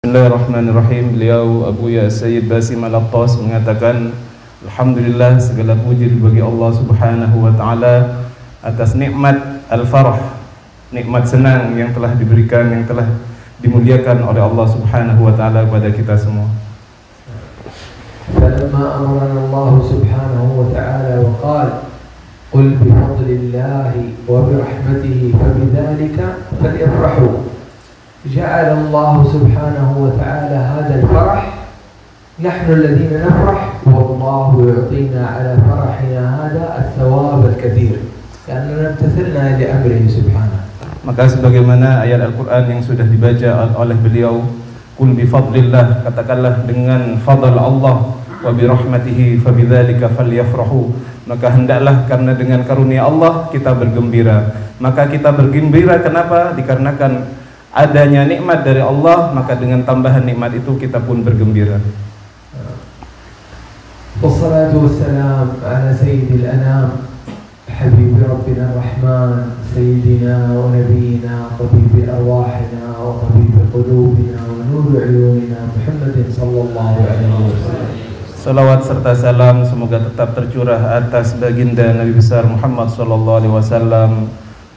Bismillahirrahmanirrahim. Beliau Abuya Sayyid Basim Al-Attas mengatakan, alhamdulillah, segala puji bagi Allah Subhanahu wa taala atas nikmat al-farah, nikmat senang yang telah diberikan, yang telah dimuliakan oleh Allah Subhanahu wa taala kepada kita semua. Falamma amarana Allah Subhanahu wa taala wa qala qul bi fadlillahi wa bi rahmatihi fabidzalika falyafrahu. جعل الله سبحانه وتعالى هذا الفرح نحن الذين نفرح والله يعطينا على فرحنا هذا الثواب الكثير لأننا امتثلنا لأمره سبحانه. Maka sebagaimana ayat Al-Quran yang sudah dibaca oleh beliau, Qul bi fadlillah, katakanlah dengan fadl Allah, wa bi rahmatihi fabidzalika falyafrahu, maka hendaklah karena dengan karunia Allah kita bergembira. Maka kita bergembira kenapa? Dikarenakan adanya nikmat dari Allah, maka dengan tambahan nikmat itu kita pun bergembira. Wassalatu wassalam ala sayyidil anam habibi rabbina rahman sayyidina wa nabiyina tabibi arwahina wa tabibi qulubina wa nuru uyunina Muhammadin sallallahu alaihi wasallam. Salawat serta salam semoga tetap tercurah atas baginda Nabi besar Muhammad sallallahu alaihi wasallam,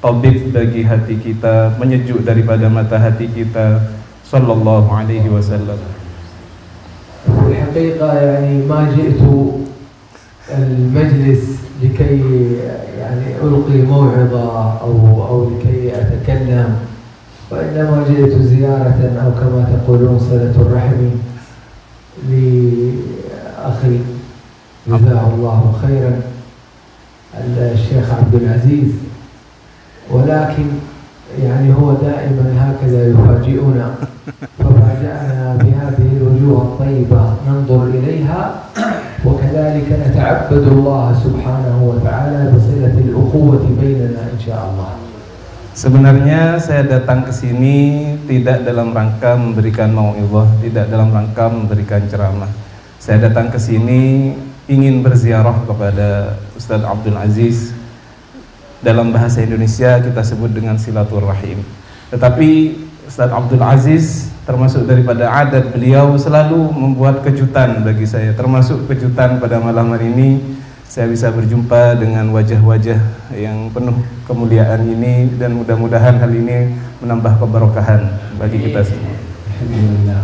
tabib bagi hati kita, menyejuk daripada mata hati kita, sallallahu alaihi wasallam. في الحقيقة يعني ما جئت المجلس لكي يعني ألقي موعظة أو لكي أتكلم، وإنما جئت زيارة أو كما تقولون صلة الرحم لأخي جزاه الله خيرا الشيخ عبد العزيز، ولكن يعني هو دائما هكذا يفاجئنا، ففاجأنا بهذه الوجوه الطيبة ننظر إليها، وكذلك نتعبد الله سبحانه وتعالى بصلة الأخوة بيننا إن شاء الله. Sebenarnya saya datang ke sini tidak dalam rangka memberikan mau'izah, tidak dalam rangka memberikan ceramah. Saya datang ke sini ingin berziarah kepada Ustadz Abdul Aziz. Dalam bahasa Indonesia kita sebut dengan silaturahim. Tetapi Ustadz Abdul Aziz termasuk daripada adat beliau selalu membuat kejutan bagi saya. Termasuk kejutan pada malam hari ini saya bisa berjumpa dengan wajah-wajah yang penuh kemuliaan ini, dan mudah-mudahan hal ini menambah keberkahan bagi kita semua. Alhamdulillah.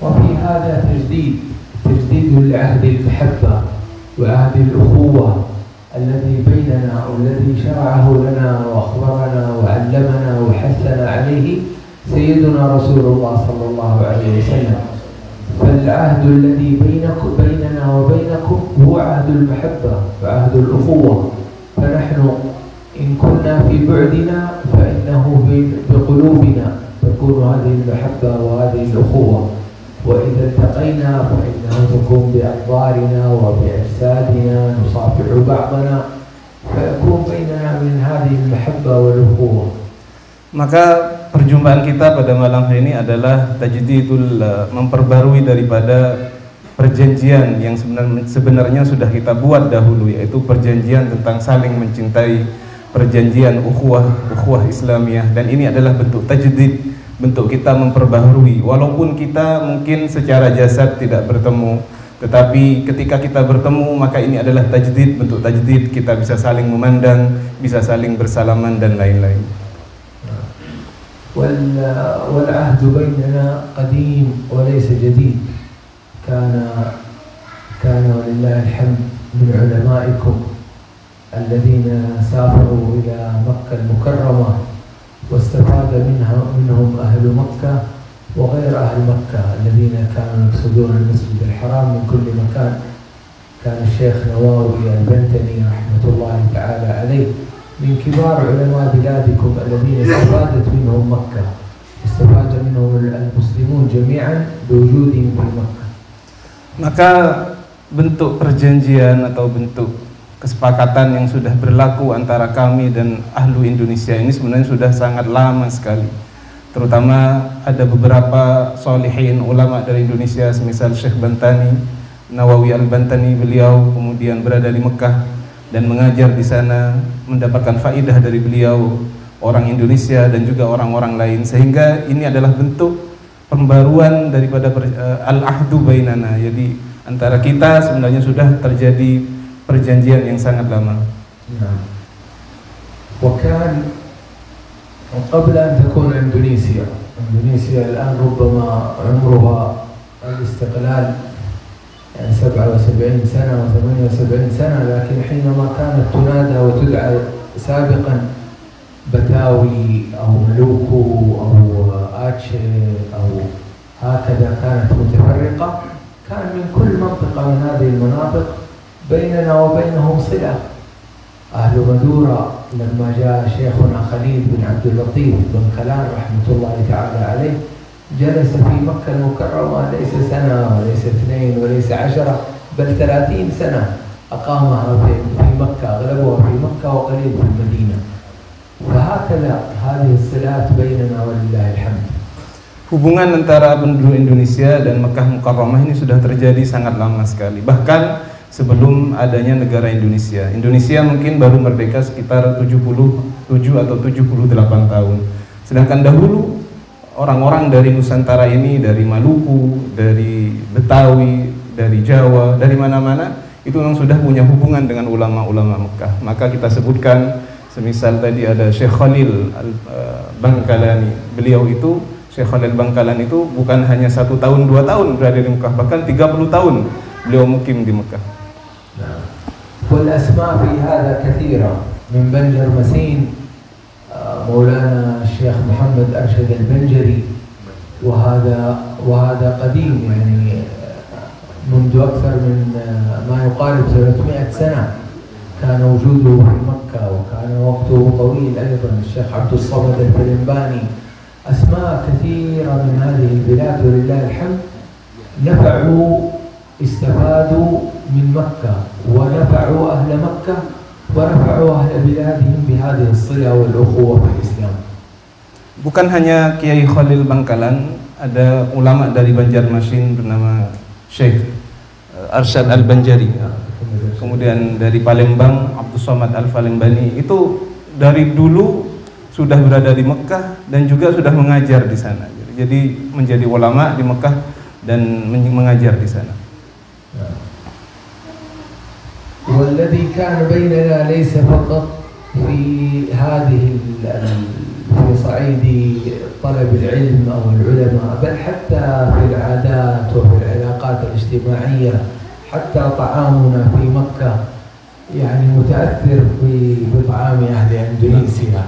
Wa fi hadha tajdid al-'ahd al-mahabba wa 'ahd al-ukhuwah الذي بيننا والذي شرعه لنا وأخبرنا وعلمنا وحثنا عليه سيدنا رسول الله صلى الله عليه وسلم. فالعهد الذي بيننا وبينكم هو عهد المحبة وعهد الأخوة، فنحن إن كنا في بعدنا فإنه بقلوبنا تكون هذه المحبة وهذه الأخوة، وإذا التقينا فإنه تكون بأنظارنا وبأجسادنا نصافح بعضنا فيكون بيننا من هذه المحبة والأخوة. Maka perjumpaan kita pada malam hari ini adalah tajdidul, memperbarui daripada perjanjian yang sebenarnya sudah kita buat dahulu, yaitu perjanjian tentang saling mencintai, perjanjian ukhuwah Islamiyah, dan ini adalah bentuk tajdid, bentuk kita memperbaharui. Walaupun kita mungkin secara jasad tidak bertemu, tetapi ketika kita bertemu maka ini adalah tajdid, bentuk tajdid, kita bisa saling memandang, bisa saling bersalaman dan lain-lain. والعهد بيننا قديم وليس جديد، كان ولله الحمد من علمائكم الذين سافروا إلى مكة المكرمة واستفاد منهم أهل مكة وغير أهل مكة الذين كانوا يقصدون المسجد الحرام من كل مكان. كان الشيخ نواوي البنتني رحمة الله تعالى عليه من كبار علماء بلادكم الذين استفادت منهم مكة، استفاد منهم المسلمون جميعا بوجودهم في مكة. Maka bentuk perjanjian atau bentuk kesepakatan yang sudah berlaku antara kami dan ahlu Indonesia ini sebenarnya sudah sangat lama sekali. Terutama ada beberapa solihin ulama dari Indonesia, semisal Syekh Bantani, Nawawi Al-Bantani, beliau kemudian berada di Mekah dan mengajar di sana, mendapatkan faidah dari beliau, orang Indonesia dan juga orang-orang lain, sehingga ini adalah bentuk pembaruan daripada al-ahdu bainana. Jadi antara kita sebenarnya sudah terjadi perjanjian yang sangat lama. وكان قبل أن تكون إندونيسيا الآن ربما عمرها الاستقلال يعني 77 سنة و 78 سنة، لكن حينما كانت تنادى وتدعى سابقا بتاوي أو ملوكو أو آتشي أو هكذا كانت متفرقة، كان من كل منطقة من هذه المناطق بيننا وبينهم صلة. أهل مدورة لما جاء شيخنا خليل بن عبد اللطيف بن كلان رحمة الله تعالى عليه جلس في مكة المكرمة ليس سنة وليس 2 وليس 10 بل 30 سنة أقامها في مكة، أغلبها في مكة وقليل في المدينة. فهكذا هذه الصلات بيننا ولله الحمد. Hubungan antara penduduk Indonesia dan Mekah Mukarramah ini sudah terjadi sangat lama sekali. Bahkan sebelum adanya negara Indonesia. Indonesia mungkin baru merdeka sekitar 77 atau 78 tahun. Sedangkan dahulu orang-orang dari Nusantara ini, dari Maluku, dari Betawi, dari Jawa, dari mana-mana, itu memang sudah punya hubungan dengan ulama-ulama Mekah. Maka kita sebutkan, semisal tadi ada Syekh Khalil Bangkalani. Beliau itu, Syekh Khalil Bangkalani itu bukan hanya 1 tahun, 2 tahun berada di Mekah, bahkan 30 tahun beliau mukim di Mekah. والأسماء في هذا كثيرة، من بنجر مسين مولانا الشيخ محمد أرشد البنجري، وهذا قديم يعني منذ أكثر من ما يقارب 300 سنة كان وجوده في مكة، وكان وقته طويل أيضا. الشيخ عبد الصمد الفلنباني، أسماء كثيرة من هذه البلاد ولله الحمد نفعوا استفادوا من مكة ونفعوا أهل مكة ونفعوا أهل بلادهم بهذه الصلة والأخوة في الإسلام. Bukan hanya Kiai Khalil Bangkalan, ada ulama dari Banjarmasin bernama Syekh Arsyad Al-Banjari. Kemudian dari Palembang Abdus Somad Al-Falembani, itu dari dulu sudah berada di Mekah dan juga sudah mengajar di sana. Jadi menjadi ulama di Mekah dan mengajar di sana. والذي كان بيننا ليس فقط في هذه في صعيد طلب العلم أو العلماء، بل حتى في العادات وفي العلاقات الاجتماعية، حتى طعامنا في مكة يعني متأثر بطعام أهل إندونيسيا.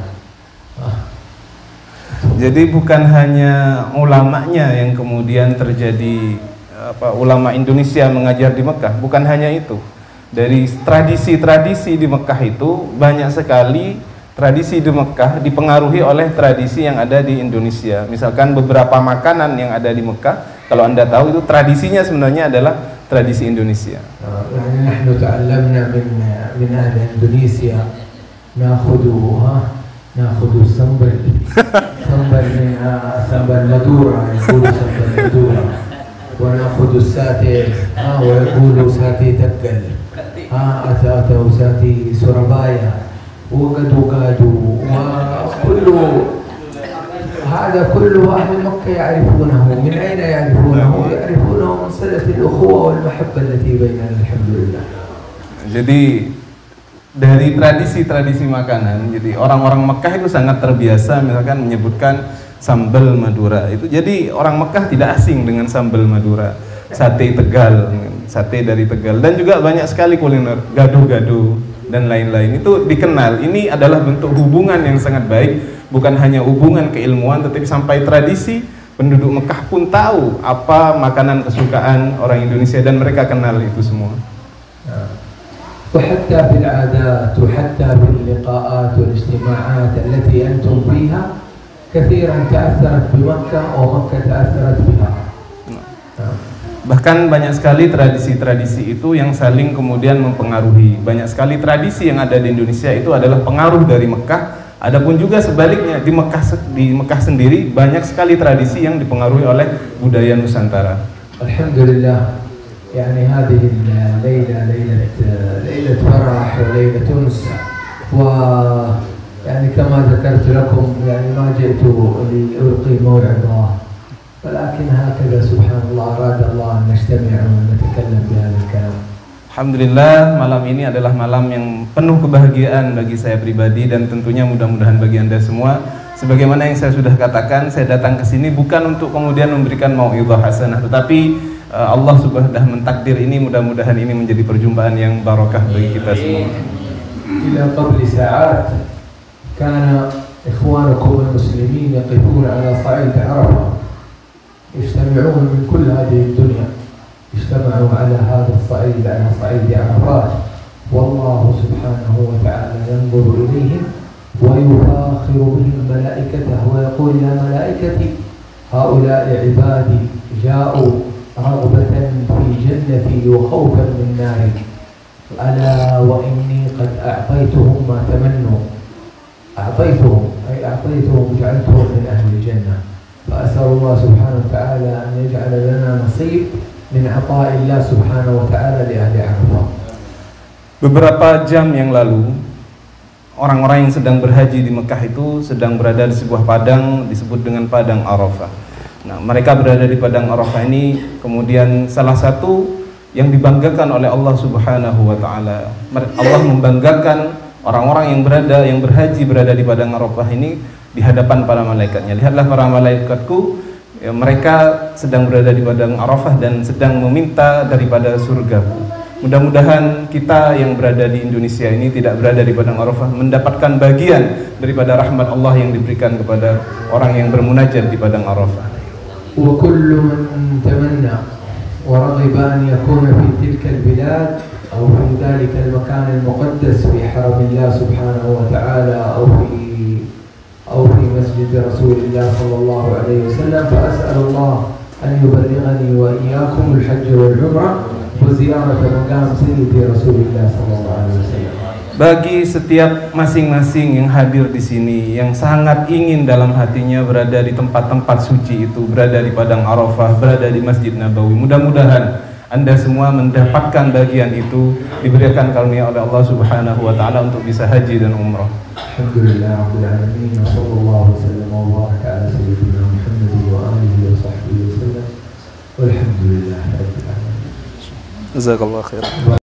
Jadi bukan hanya ulamanya yang kemudian terjadi ulama Indonesia mengajar di Mekah, bukan hanya itu. Dari tradisi-tradisi di Mekah itu banyak sekali tradisi di Mekah dipengaruhi oleh tradisi yang ada di Indonesia. Misalkan beberapa makanan yang ada di Mekah, kalau Anda tahu itu tradisinya sebenarnya adalah tradisi Indonesia. نحن تعلمنا من أهل إندونيسيا نأخذ السمبل سمبل مدورة، يقول سمبل مدورة، ونأخذ الساتي ويقول ساتي تقل، أتوا ساتي سوربايا وقدو وكل هذا كله أهل مكة يعرفونه. من أين يعرفونه؟ يعرفونه من صلة الأخوة والمحبة التي بيننا الحمد لله. Jadi dari tradisi-tradisi makanan, jadi orang-orang Mekah itu sangat terbiasa misalkan menyebutkan sambal Madura itu. Jadi orang Mekah tidak asing dengan sambal Madura, sate Tegal, sate dari Tegal, dan juga banyak sekali kuliner gado-gado dan lain-lain itu dikenal. Ini adalah bentuk hubungan yang sangat baik, bukan hanya hubungan keilmuan, tetapi sampai tradisi penduduk Mekah pun tahu apa makanan kesukaan orang Indonesia dan mereka kenal itu semua. وحتى في العادات وحتى في اللقاءات والاجتماعات التي أنتم فيها كثيرا تأثرت بمكة ومكة تأثرت بها. Bahkan banyak sekali tradisi-tradisi itu yang saling kemudian mempengaruhi. Banyak sekali tradisi yang ada di Indonesia itu adalah pengaruh dari Mekah. Adapun juga sebaliknya di Mekah sendiri banyak sekali tradisi yang dipengaruhi oleh budaya Nusantara. Alhamdulillah. يعني هذه الليلة ليلة فرح وليلة أنس، ويعني كما ذكرت لكم يعني ما جئت لألقي موعظة ولكن هكذا سبحان الله أراد الله أن نجتمع ونتكلم بهذا الكلام. Alhamdulillah, malam ini adalah malam yang penuh kebahagiaan bagi saya pribadi dan tentunya mudah-mudahan bagi Anda semua. Sebagaimana yang saya sudah katakan, saya datang ke sini bukan untuk kemudian memberikan mau'izah hasanah, tetapi Allah sudah mentakdir ini, mudah-mudahan ini menjadi perjumpaan yang barakah bagi kita semua. إلى قبل ساعات كان إخوانكم المسلمين يقفون على صعيد عرفة يجتمعون من كل هذه الدنيا، اجتمعوا على هذا الصعيد، على صعيد عرفات، والله سبحانه وتعالى ينظر إليهم ويفاخر بهم ملائكته ويقول يا ملائكتي هؤلاء عبادي جاءوا رغبة في جنتي وخوفا من ناري، ألا وإني قد أعطيتهم ما تمنوا، أعطيتهم أي أعطيتهم جعلتهم من أهل الجنة، فأسأل الله سبحانه وتعالى أن يجعل لنا نصيب من عطاء الله سبحانه وتعالى لأهل عرفة. Beberapa jam yang lalu, orang-orang yang sedang berhaji di Mekah itu sedang berada di sebuah padang disebut dengan Padang Arafah. Nah, mereka berada di Padang Arafah ini, kemudian salah satu yang dibanggakan oleh Allah Subhanahu wa taala. Allah membanggakan orang-orang yang berhaji berada di Padang Arafah ini di hadapan para malaikatnya. Lihatlah para malaikatku, ya, mereka sedang berada di Padang Arafah dan sedang meminta daripada surgaku. Mudah-mudahan kita yang berada di Indonesia ini tidak berada di Padang Arafah mendapatkan bagian daripada rahmat Allah yang diberikan kepada orang yang bermunajat di Padang Arafah. Wa kullu man tamanna ورغب أن يكون في تلك البلاد أو في ذلك المكان المقدس في حرم الله سبحانه وتعالى أو في مسجد رسول الله صلى الله عليه وسلم، فأسأل الله أن يبلغني وإياكم الحج والعمرة وزيارة مقام سيدي رسول الله صلى الله عليه وسلم. Bagi setiap masing-masing yang hadir di sini, yang sangat ingin dalam hatinya berada di tempat-tempat suci itu, berada di Padang Arafah, berada di Masjid Nabawi, mudah-mudahan Anda semua mendapatkan bagian itu, diberikan karunia oleh Allah Subhanahu wa taala untuk bisa haji dan umrah. Alhamdulillah rabbil alamin, sallallahu wasallam wa baraka ala sayyidina Muhammad wa alihi wa sahbihi wasallam. Walhamdulillah rabbil alamin. Jazakallahu khairan.